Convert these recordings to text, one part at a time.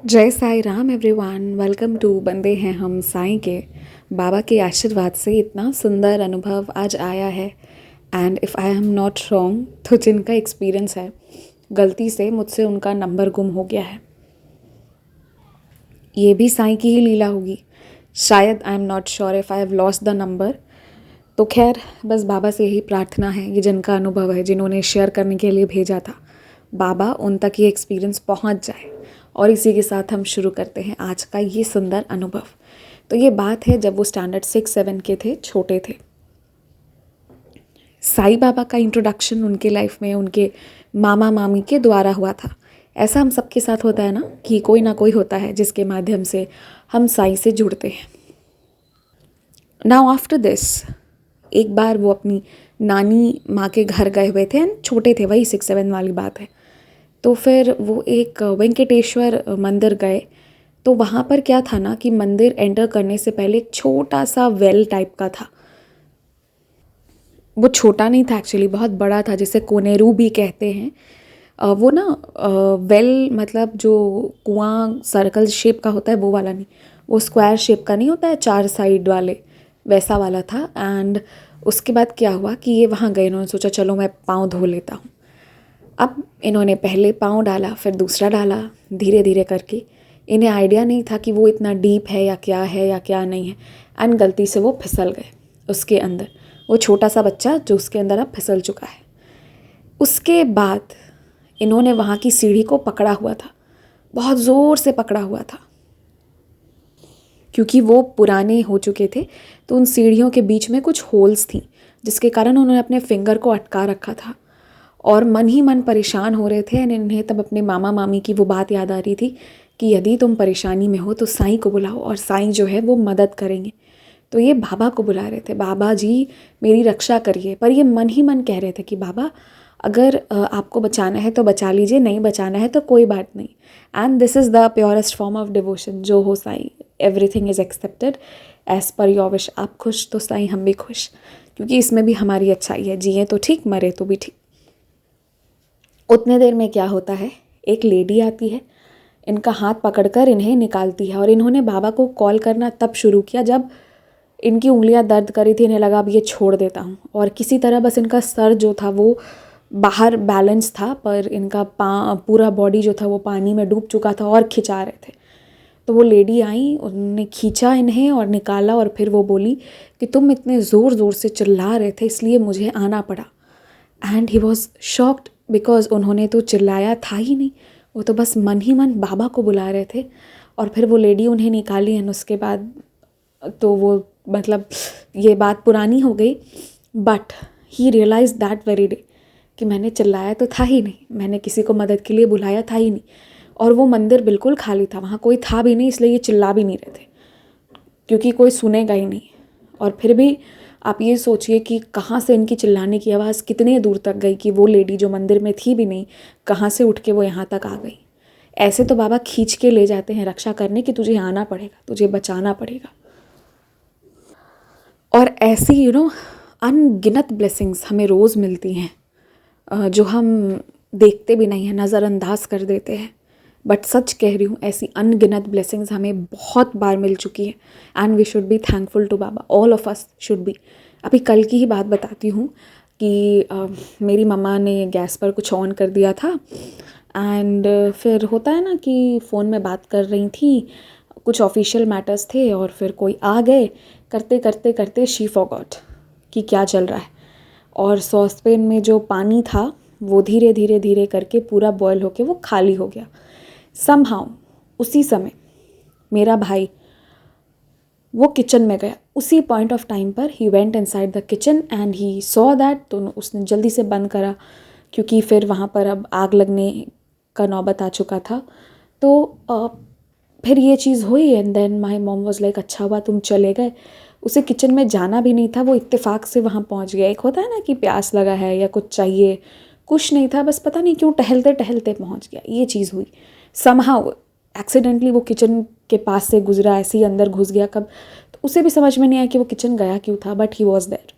जय Sai Ram everyone, welcome to बंदे हैं हम साईं के। बाबा के आशीर्वाद से इतना सुंदर अनुभव आज आया है। And if I am not wrong तो जिनका एक्सपीरियंस है, गलती से मुझसे उनका नंबर गुम हो गया है। ये भी साईं की ही लीला होगी शायद। I am not sure if I have lost the number. तो खैर, बस बाबा से यही प्रार्थना है, ये जिनका अनुभव है, जिन्होंने शेयर करने के लिए भेजा था, बाबा उन तक ये एक्सपीरियंस पहुंच जाए। और इसी के साथ हम शुरू करते हैं आज का ये सुंदर अनुभव। तो ये बात है जब वो स्टैंडर्ड 6-7 के थे, छोटे थे। साईं बाबा का इंट्रोडक्शन उनके लाइफ में उनके मामा मामी के द्वारा हुआ था। ऐसा हम सबके साथ होता है ना, कि कोई ना कोई होता है जिसके माध्यम से हम साईं से जुड़ते हैं। नाउ आफ्टर दिस, एक बार वो अपनी नानी माँ के घर गए हुए थे एंड छोटे थे, वही 6-7 वाली बात है। तो फिर वो एक वेंकटेश्वर मंदिर गए। तो वहाँ पर क्या था ना कि मंदिर एंटर करने से पहले एक छोटा सा वेल टाइप का था। वो छोटा नहीं था एक्चुअली, बहुत बड़ा था, जिसे कोनेरू भी कहते हैं। वो ना वेल मतलब जो कुआं सर्कल शेप का होता है वो वाला नहीं, वो स्क्वायर शेप का नहीं होता है, 4 साइड वाले, वैसा वाला था। एंड उसके बाद क्या हुआ कि ये वहाँ गए, इन्होंने सोचा चलो मैं पाँव धो लेता हूँ। अब इन्होंने पहले पाँव डाला, फिर दूसरा डाला, धीरे धीरे करके। इन्हें आइडिया नहीं था कि वो इतना डीप है या क्या नहीं है। एंड गलती से वो फिसल गए उसके अंदर। वो छोटा सा बच्चा जो उसके अंदर अब फिसल चुका है। उसके बाद इन्होंने वहाँ की सीढ़ी को पकड़ा हुआ था, बहुत ज़ोर से पकड़ा हुआ था, क्योंकि वो पुराने हो चुके थे। तो उन सीढ़ियों के बीच में कुछ होल्स थी, जिसके कारण उन्होंने अपने फिंगर को अटका रखा था। और मन ही मन परेशान हो रहे थे। एंड इन्हें तब अपने मामा मामी की वो बात याद आ रही थी कि यदि तुम परेशानी में हो तो साईं को बुलाओ, और साईं जो है वो मदद करेंगे। तो ये बाबा को बुला रहे थे, बाबा जी मेरी रक्षा करिए। पर ये मन ही मन कह रहे थे कि बाबा अगर आपको बचाना है तो बचा लीजिए, नहीं बचाना है तो कोई बात नहीं। And this is the purest form of devotion, जो हो Sai, everything is accepted as per your wish. आप खुश तो साईं हम भी खुश, क्योंकि इसमें भी हमारी अच्छाई है, जिए तो ठीक, मरे तो भी ठीक। उतने देर में क्या होता है, एक लेडी आती है, इनका हाथ पकड़कर इन्हें निकालती है। और इन्होंने बाबा को कॉल करना तब शुरू किया जब इनकी उंगलियां दर्द करी थी। इन्हें लगा अब ये छोड़ देता हूँ, और किसी तरह बस इनका सर जो था वो बाहर बैलेंस था, पर इनका पूरा बॉडी जो था वो पानी में डूब चुका था और खिंचा रहे थे। तो वो लेडी आई, उन्होंने खींचा इन्हें और निकाला। और फिर वो बोली कि तुम इतने ज़ोर ज़ोर से चिल्ला रहे थे इसलिए मुझे आना पड़ा। And he was shocked, because उन्होंने तो चिल्लाया था ही नहीं, वो तो बस मन ही मन बाबा को बुला रहे थे। और फिर वो लेडी उन्हें निकाली। एंड उसके बाद तो वो मतलब ये बात पुरानी हो गई। But he realise that very day कि मैंने चिल्लाया तो था ही नहीं, मैंने किसी को मदद के लिए बुलाया था ही नहीं। और वो मंदिर बिल्कुल खाली था, वहाँ कोई था भी नहीं, इसलिए ये चिल्ला भी नहीं रहे थे, क्योंकि कोई सुनेगा ही नहीं। और फिर भी आप ये सोचिए कि कहाँ से इनकी चिल्लाने की आवाज़ कितने दूर तक गई, कि वो लेडी जो मंदिर में थी भी नहीं, कहाँ से उठ के वो यहाँ तक आ गई। ऐसे तो बाबा खींच के ले जाते हैं रक्षा करने कि तुझे आना पड़ेगा, तुझे बचाना पड़ेगा। और ऐसी अनगिनत ब्लेसिंग्स हमें रोज़ मिलती हैं, जो हम देखते भी नहीं हैं, नज़रअंदाज कर देते हैं। बट सच कह रही हूँ, ऐसी अनगिनत ब्लेसिंग्स हमें बहुत बार मिल चुकी है। And we should be thankful to Baba, all of us should be. अभी कल की ही बात बताती हूँ कि मेरी मम्मा ने गैस पर कुछ ऑन कर दिया था। एंड फिर होता है ना कि फ़ोन में बात कर रही थी, कुछ ऑफिशियल मैटर्स थे, और फिर कोई आ गए। करते करते करते शी फॉरगॉट कि क्या चल रहा है। और सॉसपेन में जो पानी था वो धीरे धीरे धीरे करके पूरा बॉयल होके वो खाली हो गया। समहाउ उसी समय मेरा भाई वो किचन में गया, उसी पॉइंट ऑफ टाइम पर he went inside the kitchen and he saw that. तो उसने जल्दी से बंद करा, क्योंकि फिर वहाँ पर अब आग लगने का नौबत आ चुका था। तो फिर ये चीज़ हुई। And then my mom was like अच्छा हुआ तुम चले गए। उसे किचन में जाना भी नहीं था, वो इत्तेफाक से वहाँ पहुँच गया। एक होता है ना कि प्यास लगा है या कुछ चाहिए, कुछ नहीं था, बस पता नहीं क्यों टहलते टहलते पहुँच गया। ये चीज़ हुई समहाउ एक्सीडेंटली। वो किचन के पास से गुजरा, ऐसे ही अंदर घुस गया कब, तो उसे भी समझ में नहीं आया कि वो किचन गया क्यों था, but he was there.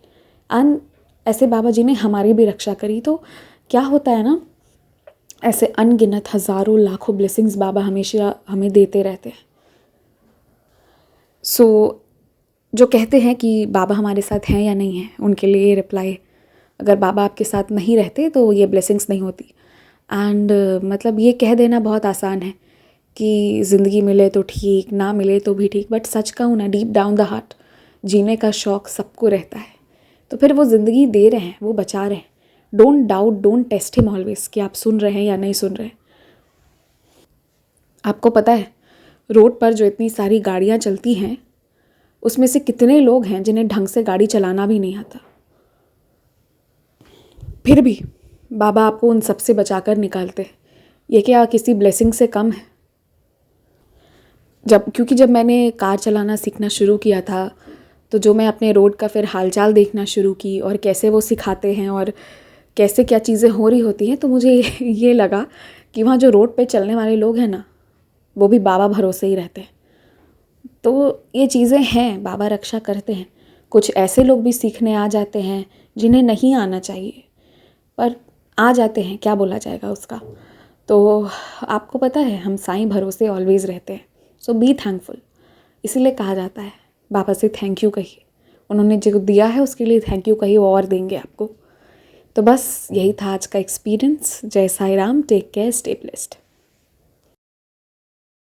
And ऐसे बाबा जी ने हमारी भी रक्षा करी। तो क्या होता है ना, ऐसे अनगिनत हज़ारों लाखों ब्लेसिंग्स बाबा हमेशा हमें देते रहते हैं। सो जो कहते हैं कि बाबा हमारे साथ हैं या नहीं हैं, उनके लिए रिप्लाई, अगर बाबा आपके साथ नहीं रहते तो ये ब्लेसिंग्स नहीं होती। एंड मतलब ये कह देना बहुत आसान है कि ज़िंदगी मिले तो ठीक, ना मिले तो भी ठीक, बट सच कहूँ ना, डीप डाउन द हार्ट जीने का शौक़ सबको रहता है। तो फिर वो ज़िंदगी दे रहे हैं, वो बचा रहे हैं। Don't doubt, don't test him always कि आप सुन रहे हैं या नहीं सुन रहे। आपको पता है रोड पर जो इतनी सारी गाड़ियाँ चलती हैं, उसमें से कितने लोग हैं जिन्हें ढंग से गाड़ी चलाना भी नहीं आता। फिर भी बाबा आपको उन सब से बचा कर निकालते हैं। ये क्या किसी ब्लेसिंग से कम है? क्योंकि जब मैंने कार चलाना सीखना शुरू किया था, तो जो मैं अपने रोड का फिर हालचाल देखना शुरू की और कैसे वो सिखाते हैं और कैसे क्या चीज़ें हो रही होती हैं, तो मुझे ये लगा कि वहाँ जो रोड पे चलने वाले लोग हैं ना, वो भी बाबा भरोसे ही रहते हैं। तो ये चीज़ें हैं, बाबा रक्षा करते हैं। कुछ ऐसे लोग भी सीखने आ जाते हैं जिन्हें नहीं आना चाहिए, पर आ जाते हैं, क्या बोला जाएगा उसका। तो आपको पता है हम साईं भरोसे ऑलवेज़ रहते हैं। सो बी थैंकफुल। इसीलिए कहा जाता है बाबा से थैंक यू कहिए, उन्होंने जो दिया है उसके लिए थैंक यू कहिए, और देंगे आपको। तो बस यही था आज का एक्सपीरियंस। जय Sai Ram, take care, stay blessed.